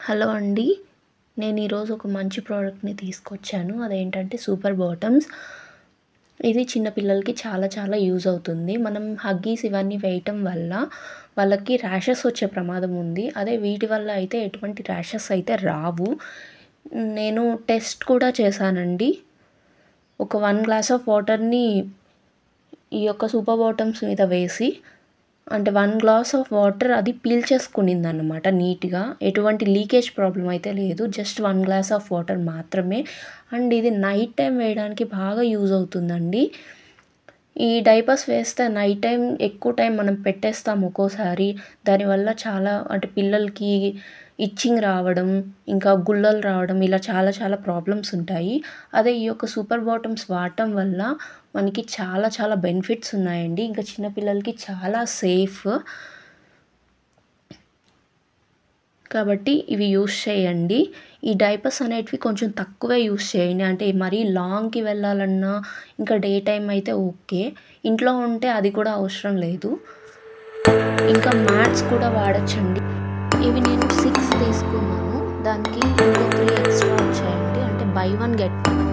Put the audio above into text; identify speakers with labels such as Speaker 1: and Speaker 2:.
Speaker 1: Hello అండి. నేను ఈరోజు ఒక మంచి ప్రోడక్ట్‌ని తీసుకొచ్చాను. అదేంటంటే సూపర్ బాటమ్స్. ఇది చిన్న పిల్లలకి చాలా చాలా యూజ్ అవుతుంది. మనం హగ్గీస్ ఇవన్నీ వేయటం వల్ల వాళ్ళకి ర్యాషెస్ వచ్చే ప్రమాదం ఉంది. అదే వీటి వల్ల అయితే ఎటువంటి ర్యాషెస్ అయితే రావు. నేను టెస్ట్ కూడా చేశానండి. ఒక 1 గ్లాస్ ఆఫ్ వాటర్‌ని ఈ యొక్క సూపర్ బాటమ్స్ మీద వేసి అంటే 1 గ్లాస్ ఆఫ్ వాటర్ అది పీల్చేసుకునిందనమాట నీట్‌గా. ఎటువంటి లీకేజ్ ప్రాబ్లమ్ అయితే లేదు. జస్ట్ 1 గ్లాస్ ఆఫ్ వాటర్ మాత్రమే. అండ్ ఇది నైట్ టైమ్ వేయడానికి బాగా యూజ్ అవుతుందండి. ఈ డైపర్స్ వేస్తే నైట్ టైమ్ ఎక్కువ టైం మనం పెట్టేస్తాం ఒక్కోసారి. దానివల్ల చాలా అంటే పిల్లలకి ఇచ్చింగ్ రావడం, ఇంకా గుల్లలు రావడం ఇలా చాలా చాలా ప్రాబ్లమ్స్ ఉంటాయి. అదే ఈ యొక్క సూపర్ బాటమ్స్ వాడటం వల్ల మనకి చాలా చాలా బెనిఫిట్స్ ఉన్నాయండి. ఇంకా చిన్న పిల్లలకి చాలా సేఫ్. కాబట్టి ఇవి యూజ్ చేయండి. ఈ డైపర్స్ అనేటివి కొంచెం తక్కువే యూజ్ చేయండి. అంటే మరీ లాంగ్‌కి వెళ్ళాలన్నా, ఇంకా డే టైమ్ అయితే ఓకే. ఇంట్లో ఉంటే అది కూడా అవసరం లేదు. ఇంకా మ్యాట్స్ కూడా వాడొచ్చండి. ఇవి నేను 6 తీసుకున్నాను. దానికి ఇంకో 3 ఎక్స్ట్రా వచ్చాయండి. అంటే బై 1 గెట్ 1